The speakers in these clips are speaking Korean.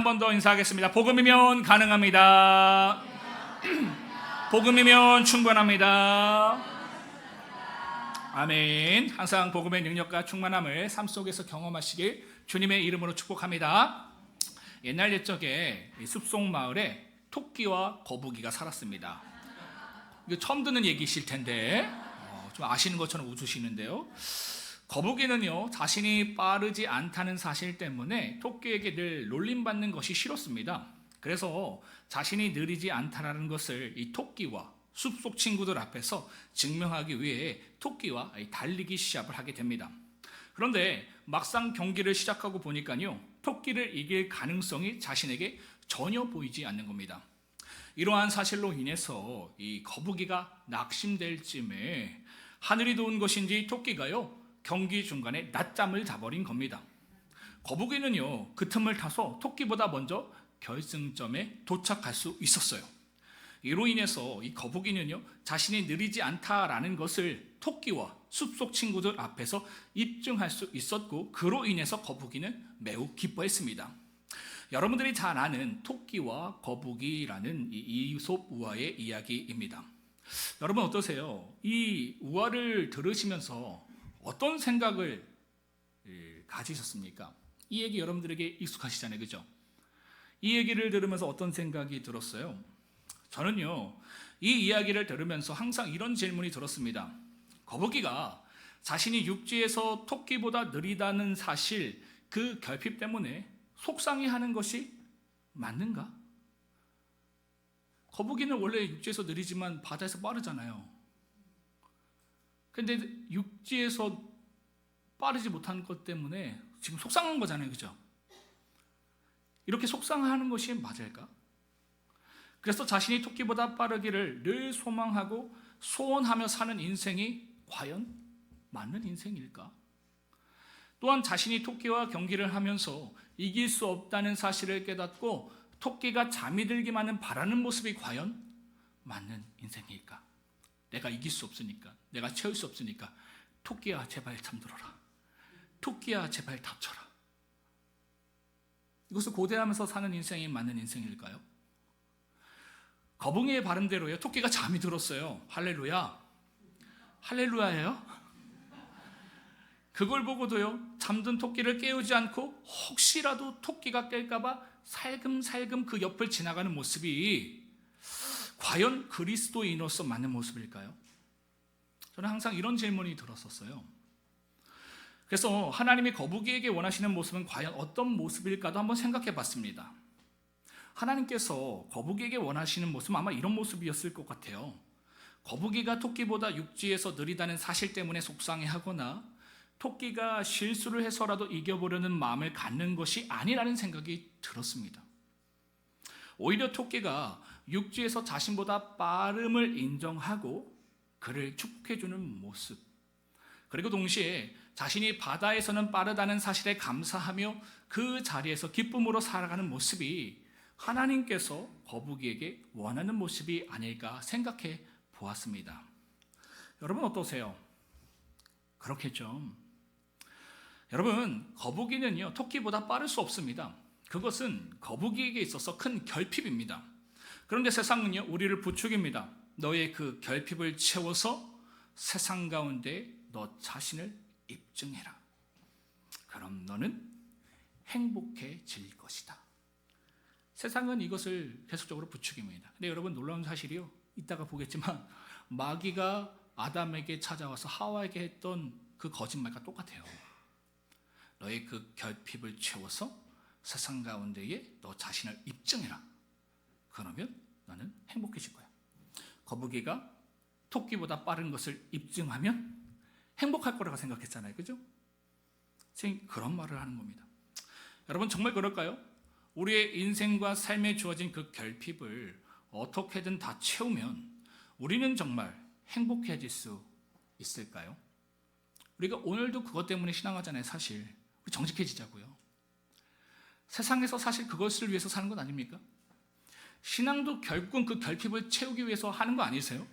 한 번 더 인사하겠습니다. 복음이면 가능합니다. 복음이면 충분합니다. 아멘. 항상 복음의 능력과 충만함을 삶 속에서 경험하시길 주님의 이름으로 축복합니다. 옛날 옛적에 숲속 마을에 토끼와 거북이가 살았습니다. 이거 처음 듣는 얘기이실 텐데 좀 아시는 것처럼 웃으시는데요. 거북이는요, 자신이 빠르지 않다는 사실 때문에 토끼에게 늘 놀림받는 것이 싫었습니다. 그래서 자신이 느리지 않다는 것을 이 토끼와 숲속 친구들 앞에서 증명하기 위해 토끼와 달리기 시합을 하게 됩니다. 그런데 막상 경기를 시작하고 보니까요, 토끼를 이길 가능성이 자신에게 전혀 보이지 않는 겁니다. 이러한 사실로 인해서 이 거북이가 낙심될 쯤에 하늘이 도운 것인지 토끼가요, 경기 중간에 낮잠을 자버린 겁니다. 거북이는요, 그 틈을 타서 토끼보다 먼저 결승점에 도착할 수 있었어요. 이로 인해서 이 거북이는요, 자신이 느리지 않다라는 것을 토끼와 숲속 친구들 앞에서 입증할 수 있었고, 그로 인해서 거북이는 매우 기뻐했습니다. 여러분들이 잘 아는 토끼와 거북이라는 이 이솝 우화의 이야기입니다. 여러분 어떠세요? 이 우화를 들으시면서 어떤 생각을 가지셨습니까? 이 얘기 여러분들에게 익숙하시잖아요, 그죠? 이 얘기를 들으면서 어떤 생각이 들었어요? 저는요, 이 이야기를 들으면서 항상 이런 질문이 들었습니다. 거북이가 자신이 육지에서 토끼보다 느리다는 사실, 그 결핍 때문에 속상해하는 것이 맞는가? 거북이는 원래 육지에서 느리지만 바다에서 빠르잖아요. 근데 육지에서 빠르지 못한 것 때문에 지금 속상한 거잖아요, 그죠? 이렇게 속상하는 것이 맞을까? 그래서 자신이 토끼보다 빠르기를 늘 소망하고 소원하며 사는 인생이 과연 맞는 인생일까? 또한 자신이 토끼와 경기를 하면서 이길 수 없다는 사실을 깨닫고 토끼가 잠이 들기만은 바라는 모습이 과연 맞는 인생일까? 내가 이길 수 없으니까, 내가 채울 수 없으니까 토끼야 제발 잠들어라, 토끼야 제발 닥쳐라. 이것을 고대하면서 사는 인생이 맞는 인생일까요? 거북이의 발음대로요, 토끼가 잠이 들었어요. 할렐루야. 할렐루야예요? 그걸 보고도요, 잠든 토끼를 깨우지 않고 혹시라도 토끼가 깰까봐 살금살금 그 옆을 지나가는 모습이 과연 그리스도인으로서 맞는 모습일까요? 저는 항상 이런 질문이 들었었어요. 그래서 하나님이 거북이에게 원하시는 모습은 과연 어떤 모습일까도 한번 생각해 봤습니다. 하나님께서 거북이에게 원하시는 모습은 아마 이런 모습이었을 것 같아요. 거북이가 토끼보다 육지에서 느리다는 사실 때문에 속상해하거나 토끼가 실수를 해서라도 이겨보려는 마음을 갖는 것이 아니라는 생각이 들었습니다. 오히려 토끼가 육지에서 자신보다 빠름을 인정하고 그를 축복해주는 모습, 그리고 동시에 자신이 바다에서는 빠르다는 사실에 감사하며 그 자리에서 기쁨으로 살아가는 모습이 하나님께서 거북이에게 원하는 모습이 아닐까 생각해 보았습니다. 여러분 어떠세요? 그렇겠죠. 여러분, 거북이는요, 토끼보다 빠를 수 없습니다. 그것은 거북이에게 있어서 큰 결핍입니다. 그런데 세상은요, 우리를 부추깁니다. 너의 그 결핍을 채워서 세상 가운데 너 자신을 입증해라. 그럼 너는 행복해질 것이다. 세상은 이것을 계속적으로 부추깁니다. 근데 여러분 놀라운 사실이요, 이따가 보겠지만 마귀가 아담에게 찾아와서 하와에게 했던 그 거짓말과 똑같아요. 너의 그 결핍을 채워서 세상 가운데에 너 자신을 입증해라. 그러면 너는 행복해질 거야. 거북이가 토끼보다 빠른 것을 입증하면 행복할 거라고 생각했잖아요, 그죠? 지금 그런 말을 하는 겁니다. 여러분 정말 그럴까요? 우리의 인생과 삶에 주어진 그 결핍을 어떻게든 다 채우면 우리는 정말 행복해질 수 있을까요? 우리가 오늘도 그것 때문에 신앙하잖아요. 사실 우리 정직해지자고요. 세상에서 사실 그것을 위해서 사는 것 아닙니까? 신앙도 결국은 그 결핍을 채우기 위해서 하는 거 아니세요?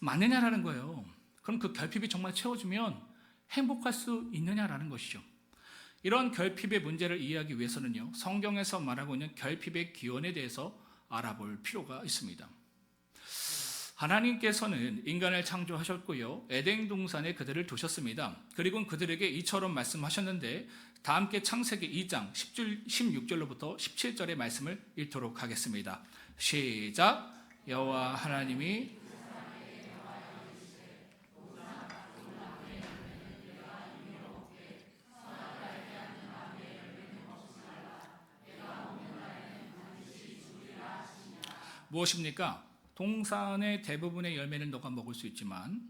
맞느냐라는 거예요. 그럼 그 결핍이 정말 채워지면 행복할 수 있느냐라는 것이죠. 이런 결핍의 문제를 이해하기 위해서는요, 성경에서 말하고 있는 결핍의 기원에 대해서 알아볼 필요가 있습니다. 하나님께서는 인간을 창조하셨고요, 에덴 동산에 그들을 두셨습니다. 그리고 그들에게 이처럼 말씀하셨는데, 다 함께 창세기 2장 16절로부터 17절의 말씀을 읽도록 하겠습니다. 시작. 여호와 하나님이 무엇입니까? 동산의 대부분의 열매는 너가 먹을 수 있지만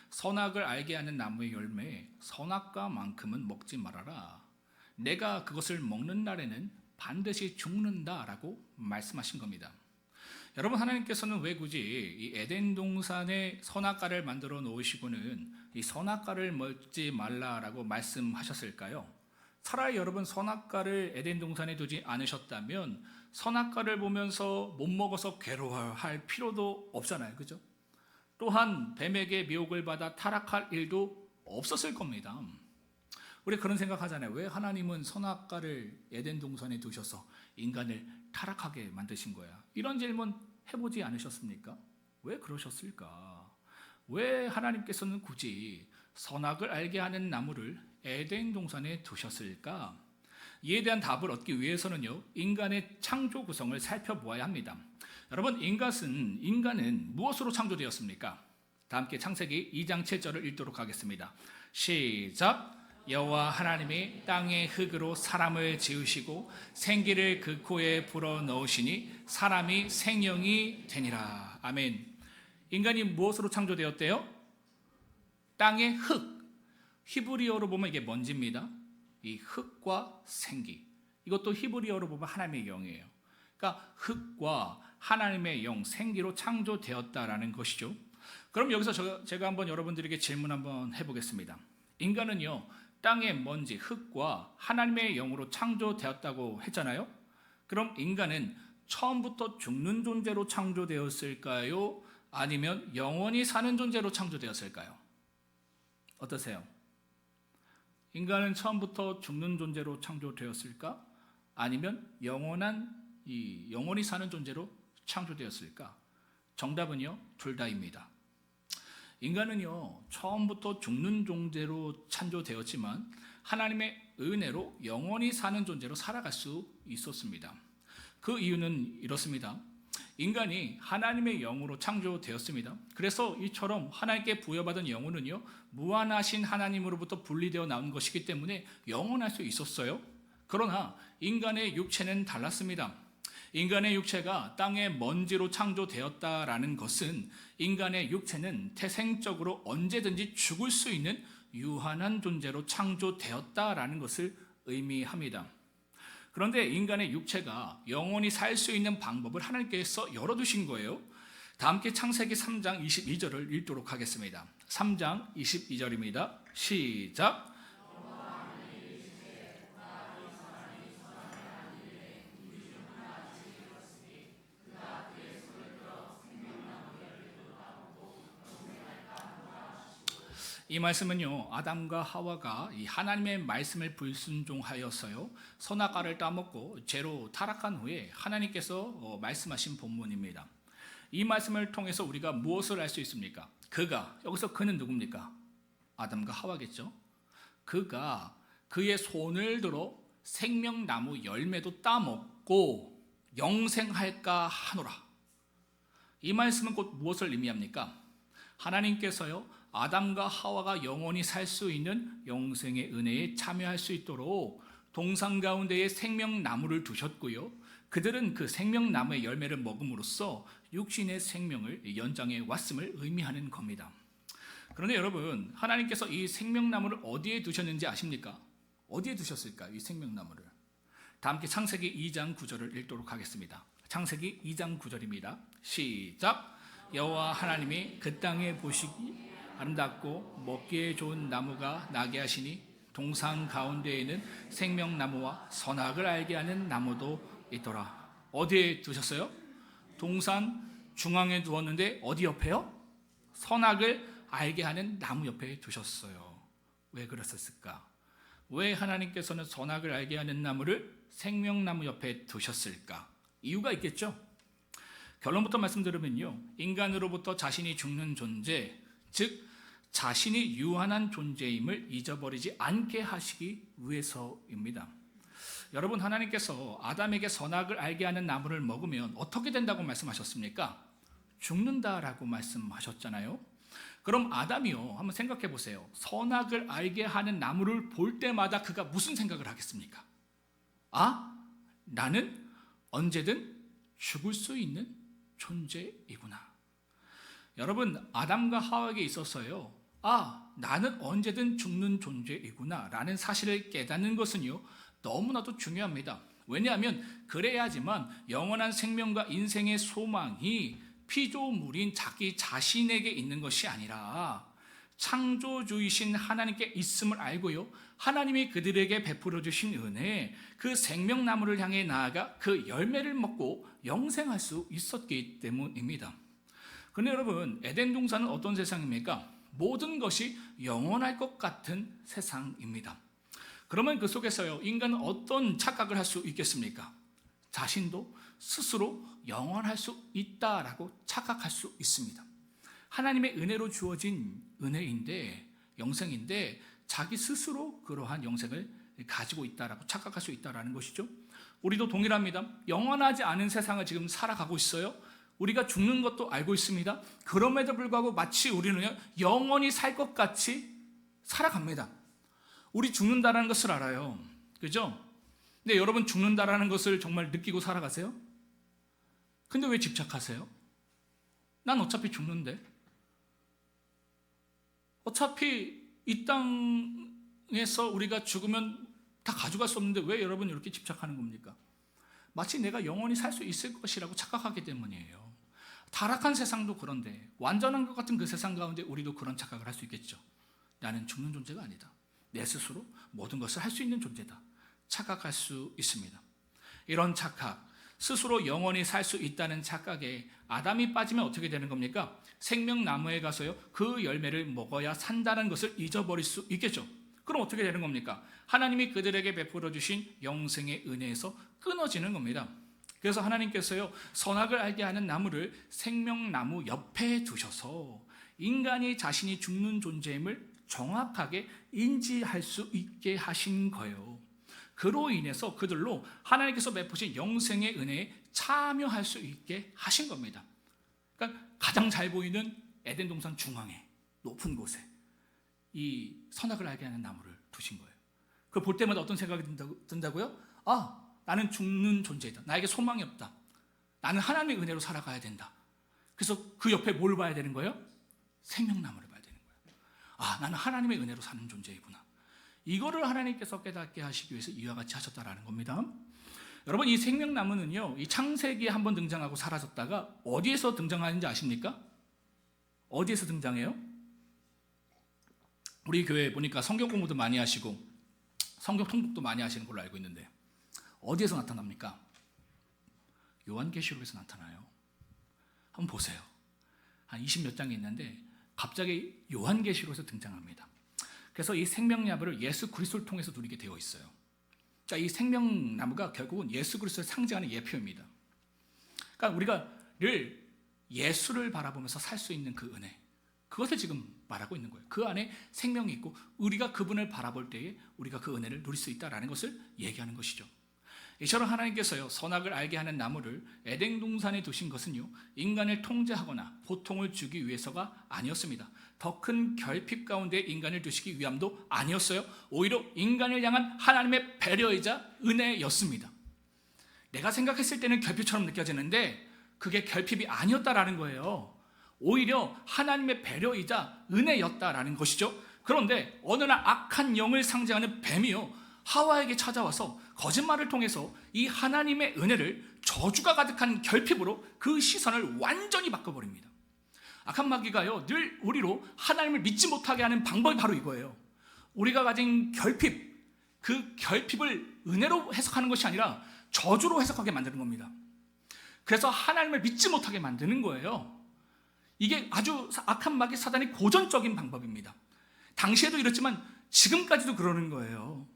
선악을 알게 하는 나무의 열매, 선악과만큼은 먹지 말아라. 내가 그것을 먹는 날에는 반드시 죽는다라고 말씀하신 겁니다. 여러분, 하나님께서는 왜 굳이 이 에덴 동산에 선악과를 만들어 놓으시고는 이 선악과를 먹지 말라라고 말씀하셨을까요? 차라리 여러분, 선악과를 에덴 동산에 두지 않으셨다면 선악과를 보면서 못 먹어서 괴로워할 필요도 없잖아요, 그죠? 또한 뱀에게 미혹을 받아 타락할 일도 없었을 겁니다. 우리 그런 생각하잖아요. 왜 하나님은 선악과를 에덴 동산에 두셔서 인간을 타락하게 만드신 거야? 이런 질문 해보지 않으셨습니까? 왜 그러셨을까? 왜 하나님께서는 굳이 선악을 알게 하는 나무를 에덴 동산에 두셨을까? 이에 대한 답을 얻기 위해서는요, 인간의 창조 구성을 살펴보아야 합니다. 여러분, 인간은 무엇으로 창조되었습니까? 다 함께 창세기 2장 7절을 읽도록 하겠습니다. 시작. 여호와 하나님이 땅의 흙으로 사람을 지으시고 생기를 그 코에 불어 넣으시니 사람이 생명이 되니라. 아멘. 인간이 무엇으로 창조되었대요? 땅의 흙. 히브리어로 보면 이게 먼지입니다. 이 흙과 생기, 이것도 히브리어로 보면 하나님의 영이에요. 그러니까 흙과 하나님의 영, 생기로 창조되었다라는 것이죠. 그럼 여기서 제가 한번 여러분들에게 질문 한번 해보겠습니다. 인간은요, 땅의 먼지, 흙과 하나님의 영으로 창조되었다고 했잖아요. 그럼 인간은 처음부터 죽는 존재로 창조되었을까요? 아니면 영원히 사는 존재로 창조되었을까요? 어떠세요? 인간은 처음부터 죽는 존재로 창조되었을까? 아니면 영원히 사는 존재로 창조되었을까? 정답은요, 둘 다입니다. 인간은요, 처음부터 죽는 존재로 창조되었지만 하나님의 은혜로 영원히 사는 존재로 살아갈 수 있었습니다. 그 이유는 이렇습니다. 인간이 하나님의 영으로 창조되었습니다. 그래서 이처럼 하나님께 부여받은 영혼은요, 무한하신 하나님으로부터 분리되어 나온 것이기 때문에 영원할 수 있었어요. 그러나 인간의 육체는 달랐습니다. 인간의 육체가 땅의 먼지로 창조되었다라는 것은 인간의 육체는 태생적으로 언제든지 죽을 수 있는 유한한 존재로 창조되었다라는 것을 의미합니다. 그런데 인간의 육체가 영원히 살 수 있는 방법을 하나님께서 열어두신 거예요. 다 함께 창세기 3장 22절을 읽도록 하겠습니다. 3장 22절입니다. 시작. 이 말씀은요, 아담과 하와가 이 하나님의 말씀을 불순종하였어요. 선악과를 따먹고 죄로 타락한 후에 하나님께서 말씀하신 본문입니다. 이 말씀을 통해서 우리가 무엇을 알 수 있습니까? 여기서 그는 누굽니까? 아담과 하와겠죠. 그가 그의 손을 들어 생명나무 열매도 따먹고 영생할까 하노라. 이 말씀은 곧 무엇을 의미합니까? 하나님께서요, 아담과 하와가 영원히 살 수 있는 영생의 은혜에 참여할 수 있도록 동산 가운데에 생명나무를 두셨고요, 그들은 그 생명나무의 열매를 먹음으로써 육신의 생명을 연장해 왔음을 의미하는 겁니다. 그런데 여러분, 하나님께서 이 생명나무를 어디에 두셨는지 아십니까? 어디에 두셨을까요? 이 생명나무를. 다 함께 창세기 2장 9절을 읽도록 하겠습니다. 창세기 2장 9절입니다. 시작. 여호와 하나님이 그 땅에 보시기 아름답고 먹기에 좋은 나무가 나게 하시니 동산 가운데에는 생명나무와 선악을 알게 하는 나무도 있더라. 어디에 두셨어요? 동산 중앙에 두었는데 어디 옆에요? 선악을 알게 하는 나무 옆에 두셨어요. 왜 그랬을까? 왜 하나님께서는 선악을 알게 하는 나무를 생명나무 옆에 두셨을까? 이유가 있겠죠. 결론부터 말씀드리면요, 인간으로부터 자신이 죽는 존재, 즉 자신이 유한한 존재임을 잊어버리지 않게 하시기 위해서입니다. 여러분, 하나님께서 아담에게 선악을 알게 하는 나무를 먹으면 어떻게 된다고 말씀하셨습니까? 죽는다라고 말씀하셨잖아요. 그럼 아담이요, 한번 생각해 보세요. 선악을 알게 하는 나무를 볼 때마다 그가 무슨 생각을 하겠습니까? 나는 언제든 죽을 수 있는 존재이구나. 여러분, 아담과 하와에게 있어서요, 나는 언제든 죽는 존재이구나 라는 사실을 깨닫는 것은요, 너무나도 중요합니다. 왜냐하면 그래야지만 영원한 생명과 인생의 소망이 피조물인 자기 자신에게 있는 것이 아니라 창조주이신 하나님께 있음을 알고요, 하나님이 그들에게 베풀어 주신 은혜, 그 생명나무를 향해 나아가 그 열매를 먹고 영생할 수 있었기 때문입니다. 그런데 여러분, 에덴 동산은 어떤 세상입니까? 모든 것이 영원할 것 같은 세상입니다. 그러면 그 속에서요, 인간은 어떤 착각을 할 수 있겠습니까? 자신도 스스로 영원할 수 있다라고 착각할 수 있습니다. 하나님의 은혜로 주어진 은혜인데, 영생인데 자기 스스로 그러한 영생을 가지고 있다라고 착각할 수 있다라는 것이죠. 우리도 동일합니다. 영원하지 않은 세상을 지금 살아가고 있어요. 우리가 죽는 것도 알고 있습니다. 그럼에도 불구하고 마치 우리는 영원히 살 것 같이 살아갑니다. 우리 죽는다라는 것을 알아요. 그죠? 근데 여러분, 죽는다라는 것을 정말 느끼고 살아가세요? 근데 왜 집착하세요? 난 어차피 죽는데. 어차피 이 땅에서 우리가 죽으면 다 가져갈 수 없는데 왜 여러분 이렇게 집착하는 겁니까? 마치 내가 영원히 살 수 있을 것이라고 착각하기 때문이에요. 타락한 세상도 그런데, 완전한 것 같은 그 세상 가운데 우리도 그런 착각을 할 수 있겠죠. 나는 죽는 존재가 아니다. 내 스스로 모든 것을 할 수 있는 존재다. 착각할 수 있습니다. 이런 착각, 스스로 영원히 살 수 있다는 착각에 아담이 빠지면 어떻게 되는 겁니까? 생명나무에 가서요, 그 열매를 먹어야 산다는 것을 잊어버릴 수 있겠죠. 그럼 어떻게 되는 겁니까? 하나님이 그들에게 베풀어 주신 영생의 은혜에서 끊어지는 겁니다. 그래서 하나님께서요, 선악을 알게 하는 나무를 생명나무 옆에 두셔서 인간이 자신이 죽는 존재임을 정확하게 인지할 수 있게 하신 거예요. 그로 인해서 그들로 하나님께서 베푸신 영생의 은혜에 참여할 수 있게 하신 겁니다. 그러니까 가장 잘 보이는 에덴 동산 중앙에 높은 곳에 이 선악을 알게 하는 나무를 두신 거예요. 그걸 볼 때마다 어떤 생각이 든다고요? 나는 죽는 존재이다. 나에게 소망이 없다. 나는 하나님의 은혜로 살아가야 된다. 그래서 그 옆에 뭘 봐야 되는 거예요? 생명나무를 봐야 되는 거예요. 나는 하나님의 은혜로 사는 존재이구나. 이거를 하나님께서 깨닫게 하시기 위해서 이와 같이 하셨다라는 겁니다. 여러분, 이 생명나무는요, 이 창세기에 한번 등장하고 사라졌다가 어디에서 등장하는지 아십니까? 어디에서 등장해요? 우리 교회 보니까 성경 공부도 많이 하시고 성경 통독도 많이 하시는 걸로 알고 있는데 어디에서 나타납니까? 요한계시록에서 나타나요. 한번 보세요. 한 20몇 장이 있는데 갑자기 요한계시록에서 등장합니다. 그래서 이 생명나무를 예수 그리스도를 통해서 누리게 되어 있어요. 자, 이 생명나무가 결국은 예수 그리스도를 상징하는 예표입니다. 그러니까 우리가 늘 예수를 바라보면서 살 수 있는 그 은혜, 그것을 지금 말하고 있는 거예요. 그 안에 생명이 있고 우리가 그분을 바라볼 때에 우리가 그 은혜를 누릴 수 있다는 것을 얘기하는 것이죠. 이처럼 하나님께서요, 선악을 알게 하는 나무를 에덴 동산에 두신 것은요, 인간을 통제하거나 고통을 주기 위해서가 아니었습니다. 더 큰 결핍 가운데 인간을 두시기 위함도 아니었어요. 오히려 인간을 향한 하나님의 배려이자 은혜였습니다. 내가 생각했을 때는 결핍처럼 느껴지는데 그게 결핍이 아니었다라는 거예요. 오히려 하나님의 배려이자 은혜였다라는 것이죠. 그런데 어느 날 악한 영을 상징하는 뱀이요, 하와에게 찾아와서 거짓말을 통해서 이 하나님의 은혜를 저주가 가득한 결핍으로 그 시선을 완전히 바꿔버립니다. 악한 마귀가요, 늘 우리로 하나님을 믿지 못하게 하는 방법이 바로 이거예요. 우리가 가진 결핍, 그 결핍을 은혜로 해석하는 것이 아니라 저주로 해석하게 만드는 겁니다. 그래서 하나님을 믿지 못하게 만드는 거예요. 이게 아주 악한 마귀 사단의 고전적인 방법입니다. 당시에도 이렇지만 지금까지도 그러는 거예요.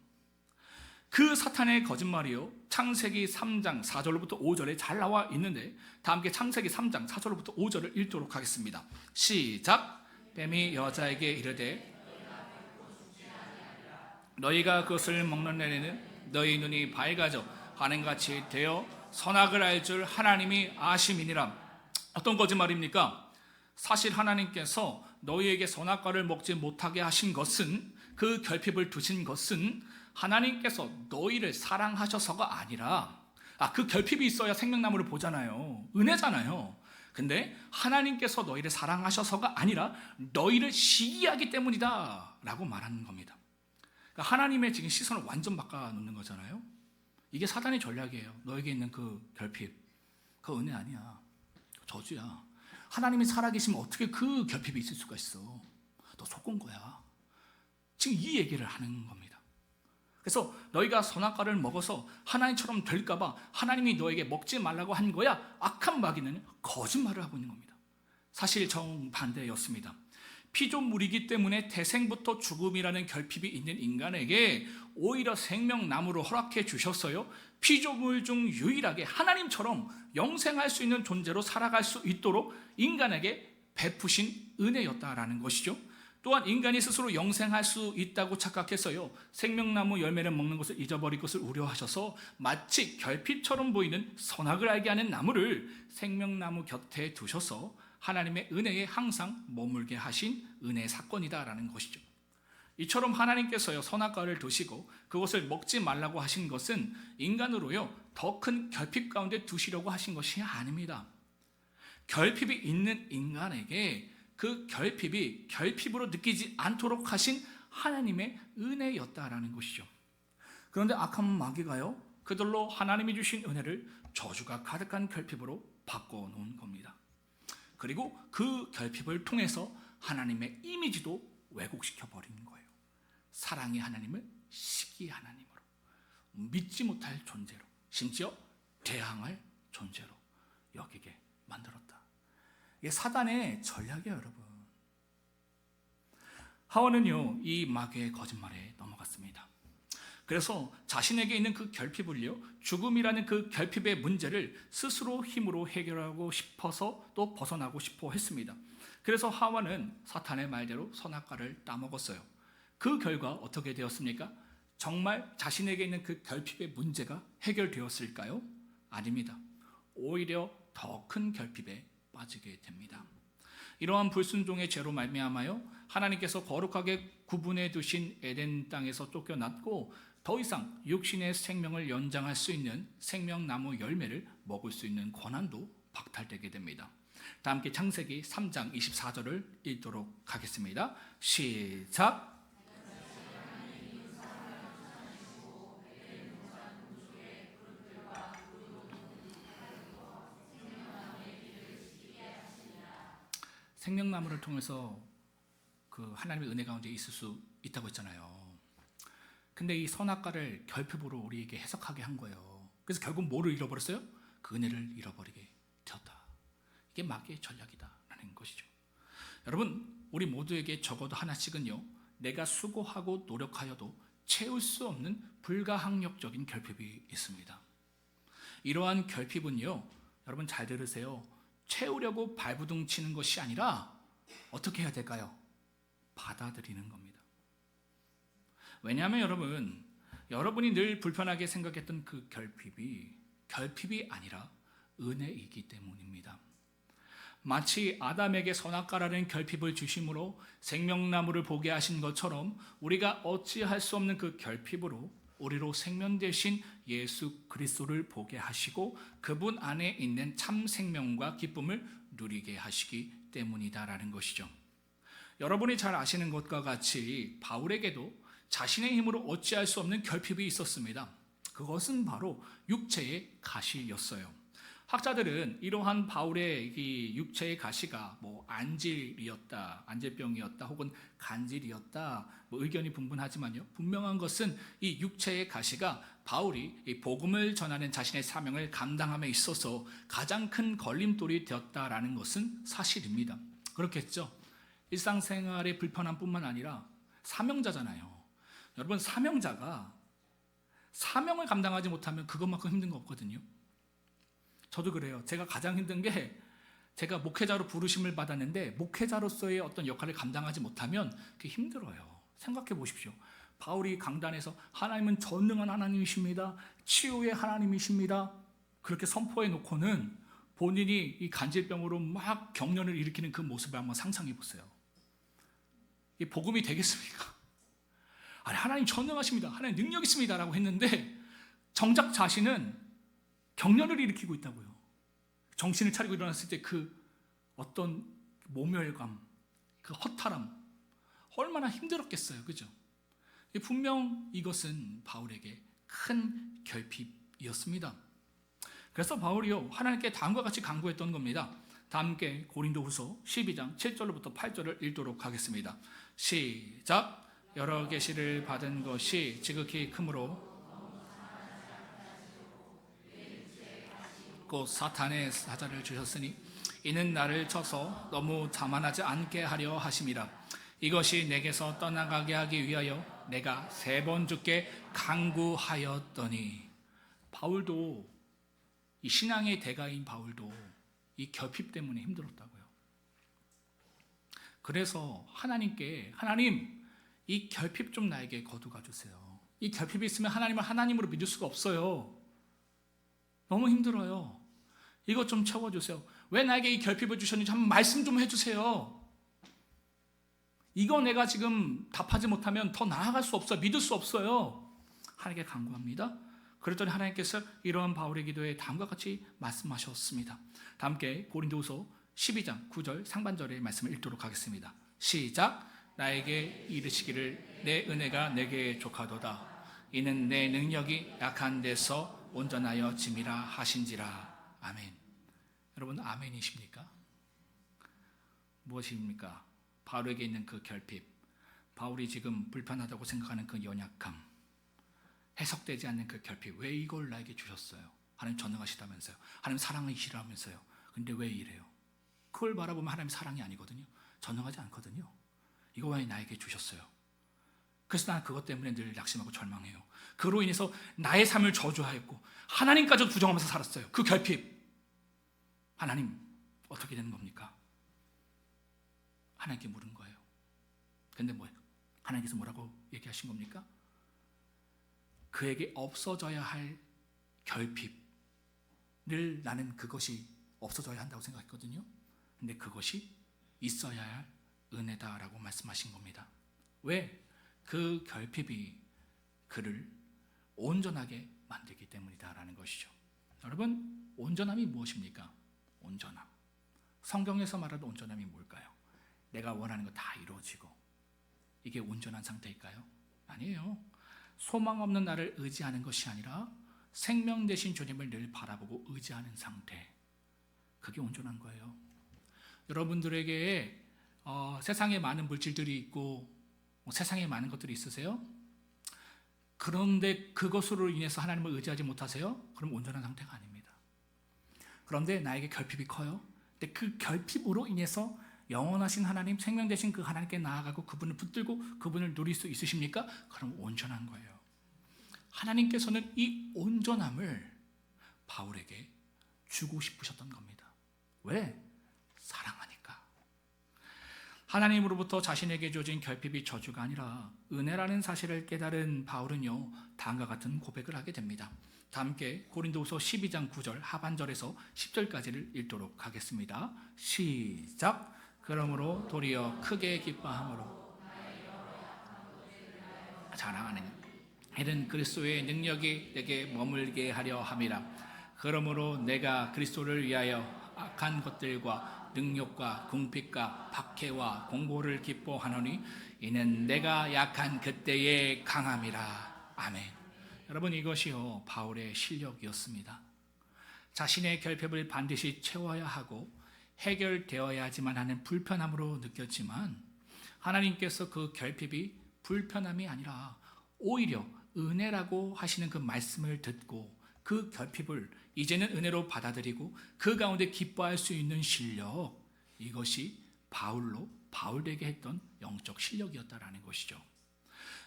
그 사탄의 거짓말이요, 창세기 3장 4절로부터 5절에 잘 나와 있는데, 다 함께 창세기 3장 4절로부터 5절을 읽도록 하겠습니다. 시작. 뱀이 여자에게 이르되 너희가 그것을 먹는 날에는 너희 눈이 밝아져 하늘같이 되어 선악을 알 줄 하나님이 아심이니라. 어떤 거짓말입니까? 사실 하나님께서 너희에게 선악과를 먹지 못하게 하신 것은, 그 결핍을 두신 것은 하나님께서 너희를 사랑하셔서가 아니라, 그 결핍이 있어야 생명나무를 보잖아요. 은혜잖아요. 근데 하나님께서 너희를 사랑하셔서가 아니라 너희를 시기하기 때문이다 라고 말하는 겁니다. 그러니까 하나님의 지금 시선을 완전 바꿔놓는 거잖아요. 이게 사단의 전략이에요. 너에게 있는 그 결핍, 그 은혜 아니야, 저주야. 하나님이 살아계시면 어떻게 그 결핍이 있을 수가 있어? 너 속은 거야. 지금 이 얘기를 하는 겁니다. 그래서 너희가 선악과를 먹어서 하나님처럼 될까 봐 하나님이 너에게 먹지 말라고 한 거야. 악한 마귀는 거짓말을 하고 있는 겁니다. 사실 정반대였습니다. 피조물이기 때문에 태생부터 죽음이라는 결핍이 있는 인간에게 오히려 생명나무를 허락해 주셨어요. 피조물 중 유일하게 하나님처럼 영생할 수 있는 존재로 살아갈 수 있도록 인간에게 베푸신 은혜였다라는 것이죠. 또한 인간이 스스로 영생할 수 있다고 착각해서요, 생명나무 열매를 먹는 것을 잊어버릴 것을 우려하셔서 마치 결핍처럼 보이는 선악을 알게 하는 나무를 생명나무 곁에 두셔서 하나님의 은혜에 항상 머물게 하신 은혜 사건이다라는 것이죠. 이처럼 하나님께서요, 선악과를 두시고 그것을 먹지 말라고 하신 것은 인간으로요, 더 큰 결핍 가운데 두시려고 하신 것이 아닙니다. 결핍이 있는 인간에게 그 결핍이 결핍으로 느끼지 않도록 하신 하나님의 은혜였다라는 것이죠. 그런데 악한 마귀가요, 그들로 하나님이 주신 은혜를 저주가 가득한 결핍으로 바꿔놓은 겁니다. 그리고 그 결핍을 통해서 하나님의 이미지도 왜곡시켜 버리는 거예요. 사랑의 하나님을 시기의 하나님으로, 믿지 못할 존재로, 심지어 대항할 존재로 여기게 만들었다. 이게 사단의 전략이에요, 여러분. 하와는요, 이 마귀의 거짓말에 넘어갔습니다. 그래서 자신에게 있는 그 결핍을요, 죽음이라는 그 결핍의 문제를 스스로 힘으로 해결하고 싶어서 또 벗어나고 싶어 했습니다. 그래서 하와는 사탄의 말대로 선악과를 따먹었어요. 그 결과 어떻게 되었습니까? 정말 자신에게 있는 그 결핍의 문제가 해결되었을까요? 아닙니다. 오히려 더 큰 결핍에 빠지게 됩니다. 이러한 불순종의 죄로 말미암아요, 하나님께서 거룩하게 구분해 두신 에덴 땅에서 쫓겨났고 더 이상 육신의 생명을 연장할 수 있는 생명나무 열매를 먹을 수 있는 권한도 박탈되게 됩니다. 다 함께 창세기 3장 24절을 읽도록 하겠습니다. 시작. 생명나무를 통해서 그 하나님의 은혜 가운데 있을 수 있다고 했잖아요. 근데 이 선악과를 결핍으로 우리에게 해석하게 한 거예요. 그래서 결국 뭐를 잃어버렸어요? 그 은혜를 잃어버리게 되었다. 이게 마귀의 전략이다라는 것이죠. 여러분, 우리 모두에게 적어도 하나씩은요, 내가 수고하고 노력하여도 채울 수 없는 불가항력적인 결핍이 있습니다. 이러한 결핍은요, 여러분 잘 들으세요, 채우려고 발부둥 치는 것이 아니라 어떻게 해야 될까요? 받아들이는 겁니다. 왜냐하면 여러분이 늘 불편하게 생각했던 그 결핍이 아니라 은혜이기 때문입니다. 마치 아담에게 선악과라는 결핍을 주심으로 생명나무를 보게 하신 것처럼 우리가 어찌할 수 없는 그 결핍으로 우리로 생명 되신 예수 그리스도를 보게 하시고 그분 안에 있는 참 생명과 기쁨을 누리게 하시기 때문이다라는 것이죠. 여러분이 잘 아시는 것과 같이 바울에게도 자신의 힘으로 어찌할 수 없는 결핍이 있었습니다. 그것은 바로 육체의 가시였어요. 학자들은 이러한 바울의 이 육체의 가시가 안질병이었다, 혹은 간질이었다, 의견이 분분하지만요, 분명한 것은 이 육체의 가시가 바울이 이 복음을 전하는 자신의 사명을 감당함에 있어서 가장 큰 걸림돌이 되었다라는 것은 사실입니다. 그렇겠죠. 일상생활의 불편함뿐만 아니라 사명자잖아요. 여러분, 사명자가 사명을 감당하지 못하면 그것만큼 힘든 거 없거든요. 저도 그래요. 제가 가장 힘든 게 제가 목회자로 부르심을 받았는데 목회자로서의 어떤 역할을 감당하지 못하면 그게 힘들어요. 생각해 보십시오. 바울이 강단에서 하나님은 전능한 하나님이십니다. 치유의 하나님이십니다. 그렇게 선포해 놓고는 본인이 이 간질병으로 막 경련을 일으키는 그 모습을 한번 상상해 보세요. 이 복음이 되겠습니까? 아니, 하나님 전능하십니다. 하나님 능력 있습니다. 라고 했는데 정작 자신은 경련을 일으키고 있다고요. 정신을 차리고 일어났을 때 그 어떤 모멸감, 그 허탈함, 얼마나 힘들었겠어요. 그죠? 분명 이것은 바울에게 큰 결핍이었습니다. 그래서 바울이요, 하나님께 다음과 같이 간구했던 겁니다. 다 함께 고린도후서 12장 7절부터 8절을 읽도록 하겠습니다. 시작. 여러 계시를 받은 것이 지극히 크므로 곧 사탄의 사자를 주셨으니 이는 나를 쳐서 너무 자만하지 않게 하려 하심이라. 이것이 내게서 떠나가게 하기 위하여 내가 3번 주께 간구하였더니. 바울도, 이 신앙의 대가인 바울도 이 결핍 때문에 힘들었다고요. 그래서 하나님께, 하나님 이 결핍 좀 나에게 거두가 주세요. 이 결핍이 있으면 하나님을 하나님으로 믿을 수가 없어요. 너무 힘들어요. 이것 좀 채워주세요. 왜 나에게 이 결핍을 주셨는지 한번 말씀 좀 해주세요. 이거 내가 지금 답하지 못하면 더 나아갈 수 없어요. 믿을 수 없어요. 하나님께 간구합니다. 그랬더니 하나님께서 이러한 바울의 기도에 다음과 같이 말씀하셨습니다. 다 함께 고린도후서 12장 9절 상반절의 말씀을 읽도록 하겠습니다. 시작. 나에게 이르시기를 내 은혜가 내게 족하도다. 이는 내 능력이 약한 데서 온전하여 짐이라 하신지라. 아멘. 여러분, 아멘이십니까? 무엇입니까? 바울에게 있는 그 결핍, 바울이 지금 불편하다고 생각하는 그 연약함, 해석되지 않는 그 결핍, 왜 이걸 나에게 주셨어요? 하나님 전능하시다면서요. 하나님 사랑이시라면서요. 근데 왜 이래요? 그걸 바라보면 하나님 사랑이 아니거든요. 전능하지 않거든요. 이거 왜 나에게 주셨어요? 그래서 나는 그것 때문에 늘 낙심하고 절망해요. 그로 인해서 나의 삶을 저주하였고 하나님까지도 부정하면서 살았어요. 그 결핍. 하나님 어떻게 되는 겁니까? 하나님께 물은 거예요. 근데 뭐예요? 하나님께서 뭐라고 얘기하신 겁니까? 그에게 없어져야 할 결핍, 늘 나는 그것이 없어져야 한다고 생각했거든요. 근데 그것이 있어야 할 은혜다라고 말씀하신 겁니다. 왜? 그 결핍이 그를 온전하게 만들기 때문이다라는 것이죠. 여러분, 온전함이 무엇입니까? 온전함. 성경에서 말하는 온전함이 뭘까요? 내가 원하는 거 다 이루어지고, 이게 온전한 상태일까요? 아니에요. 소망 없는 나를 의지하는 것이 아니라 생명 되신 주님을 늘 바라보고 의지하는 상태, 그게 온전한 거예요. 여러분들에게 세상에 많은 물질들이 있고 세상에 많은 것들이 있으세요? 그런데 그것으로 인해서 하나님을 의지하지 못하세요? 그럼 온전한 상태가 아닙니다. 그런데 나에게 결핍이 커요. 근데 그 결핍으로 인해서 영원하신 하나님, 생명 되신 그 하나님께 나아가고 그분을 붙들고 그분을 누릴 수 있으십니까? 그럼 온전한 거예요. 하나님께서는 이 온전함을 바울에게 주고 싶으셨던 겁니다. 왜? 사랑하니까. 하나님으로부터 자신에게 주어진 결핍이 저주가 아니라 은혜라는 사실을 깨달은 바울은요, 다음과 같은 고백을 하게 됩니다. 다 함께 고린도후서 12장 9절 하반절에서 10절까지를 읽도록 하겠습니다. 시작. 그러므로 도리어 크게 기뻐함으로 자랑하는 이는 그리스도의 능력이 내게 머물게 하려 함이라. 그러므로 내가 그리스도를 위하여 악한 것들과 능력과 궁핍과 박해와 공고를 기뻐하노니 이는 내가 약한 그때의 강함이라. 아멘. 여러분, 이것이요 바울의 실력이었습니다. 자신의 결핍을 반드시 채워야 하고 해결되어야지만 하는 불편함으로 느꼈지만 하나님께서 그 결핍이 불편함이 아니라 오히려 은혜라고 하시는 그 말씀을 듣고 그 결핍을 이제는 은혜로 받아들이고 그 가운데 기뻐할 수 있는 실력, 이것이 바울되게 했던 영적 실력이었다라는 것이죠.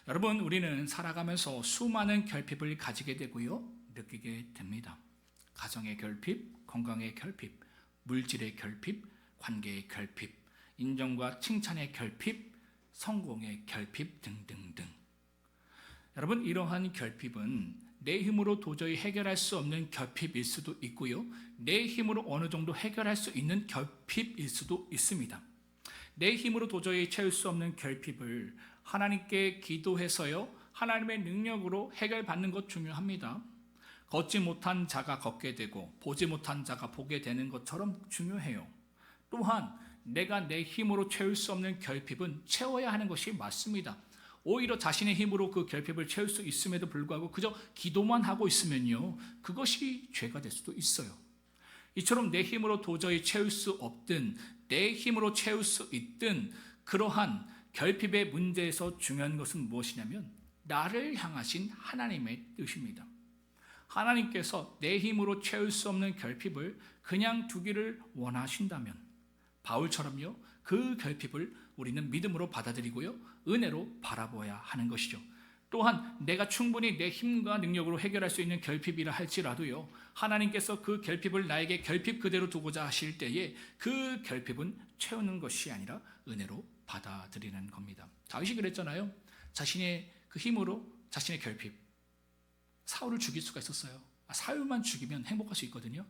여러분, 우리는 살아가면서 수많은 결핍을 가지게 되고요, 느끼게 됩니다. 가정의 결핍, 건강의 결핍, 물질의 결핍, 관계의 결핍, 인정과 칭찬의 결핍, 성공의 결핍 등등등. 여러분, 이러한 결핍은 내 힘으로 도저히 해결할 수 없는 결핍일 수도 있고요, 내 힘으로 어느 정도 해결할 수 있는 결핍일 수도 있습니다. 내 힘으로 도저히 채울 수 없는 결핍을 하나님께 기도해서요, 하나님의 능력으로 해결받는 것 중요합니다. 걷지 못한 자가 걷게 되고 보지 못한 자가 보게 되는 것처럼 중요해요. 또한 내가 내 힘으로 채울 수 없는 결핍은 채워야 하는 것이 맞습니다. 오히려 자신의 힘으로 그 결핍을 채울 수 있음에도 불구하고 그저 기도만 하고 있으면요, 그것이 죄가 될 수도 있어요. 이처럼 내 힘으로 도저히 채울 수 없든 내 힘으로 채울 수 있든 그러한 결핍의 문제에서 중요한 것은 무엇이냐면 나를 향하신 하나님의 뜻입니다. 하나님께서 내 힘으로 채울 수 없는 결핍을 그냥 두기를 원하신다면 바울처럼요, 그 결핍을 우리는 믿음으로 받아들이고요, 은혜로 바라보아야 하는 것이죠. 또한 내가 충분히 내 힘과 능력으로 해결할 수 있는 결핍이라 할지라도요, 하나님께서 그 결핍을 나에게 결핍 그대로 두고자 하실 때에 그 결핍은 채우는 것이 아니라 은혜로 받아들이는 겁니다. 다윗이 그랬잖아요. 자신의 그 힘으로 자신의 결핍, 사울을 죽일 수가 있었어요. 사울만 죽이면 행복할 수 있거든요.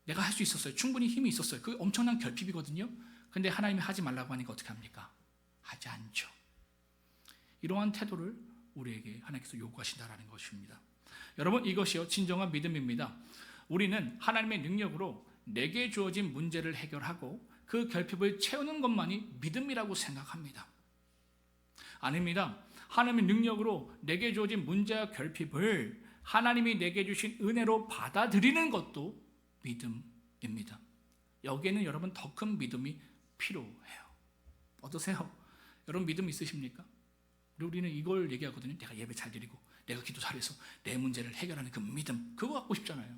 내가 할 수 있었어요. 충분히 힘이 있었어요. 그게 엄청난 결핍이거든요. 근데 하나님이 하지 말라고 하니까 어떻게 합니까? 하지 않죠. 이러한 태도를 우리에게 하나님께서 요구하신다라는 것입니다. 여러분, 이것이요 진정한 믿음입니다. 우리는 하나님의 능력으로 내게 주어진 문제를 해결하고 그 결핍을 채우는 것만이 믿음이라고 생각합니다. 아닙니다. 하나님의 능력으로 내게 주어진 문제와 결핍을 하나님이 내게 주신 은혜로 받아들이는 것도 믿음입니다. 여기에는 여러분 더 큰 믿음이 필요해요. 어떠세요? 여러분 믿음 있으십니까? 우리는 이걸 얘기하거든요. 내가 예배 잘 드리고 내가 기도 잘해서 내 문제를 해결하는 그 믿음, 그거 갖고 싶잖아요.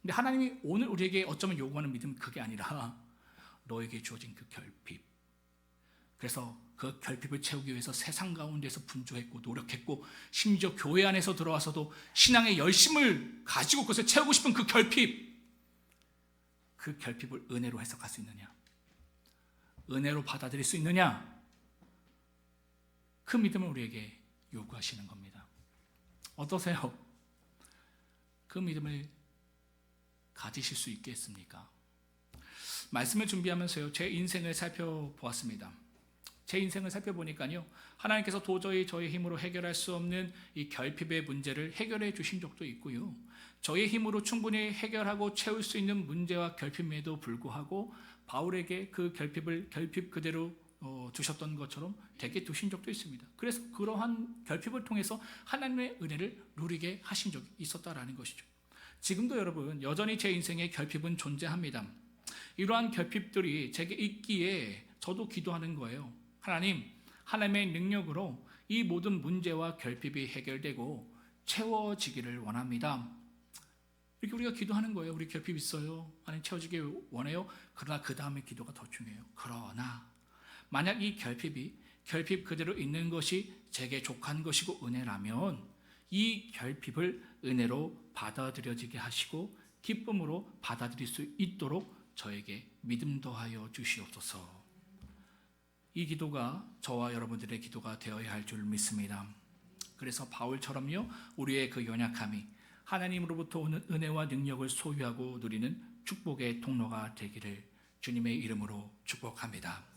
근데 하나님이 오늘 우리에게 어쩌면 요구하는 믿음은 그게 아니라 너에게 주어진 그 결핍, 그래서 그 결핍을 채우기 위해서 세상 가운데서 분주했고 노력했고 심지어 교회 안에서 들어와서도 신앙의 열심을 가지고 그것을 채우고 싶은 그 결핍, 그 결핍을 은혜로 해석할 수 있느냐, 은혜로 받아들일 수 있느냐, 그 믿음을 우리에게 요구하시는 겁니다. 어떠세요? 그 믿음을 가지실 수 있겠습니까? 말씀을 준비하면서요, 제 인생을 살펴보았습니다. 제 인생을 살펴보니까요, 하나님께서 도저히 저의 힘으로 해결할 수 없는 이 결핍의 문제를 해결해 주신 적도 있고요, 저의 힘으로 충분히 해결하고 채울 수 있는 문제와 결핍에도 불구하고 바울에게 그 결핍 그대로 주셨던 것처럼 되게 두신 적도 있습니다. 그래서 그러한 결핍을 통해서 하나님의 은혜를 누리게 하신 적이 있었다라는 것이죠. 지금도 여러분 여전히 제 인생에 결핍은 존재합니다. 이러한 결핍들이 제게 있기에 저도 기도하는 거예요. 하나님, 하나님의 능력으로 이 모든 문제와 결핍이 해결되고 채워지기를 원합니다. 이렇게 우리가 기도하는 거예요. 우리 결핍 있어요. 하나님 채워지길 원해요. 그러나 그 다음에 기도가 더 중요해요. 그러나 만약 이 결핍 그대로 있는 것이 제게 족한 것이고 은혜라면 이 결핍을 은혜로 받아들여지게 하시고 기쁨으로 받아들일 수 있도록 저에게 믿음 더하여 주시옵소서. 이 기도가 저와 여러분들의 기도가 되어야 할 줄 믿습니다. 그래서 바울처럼요, 우리의 그 연약함이 하나님으로부터 오는 은혜와 능력을 소유하고 누리는 축복의 통로가 되기를 주님의 이름으로 축복합니다.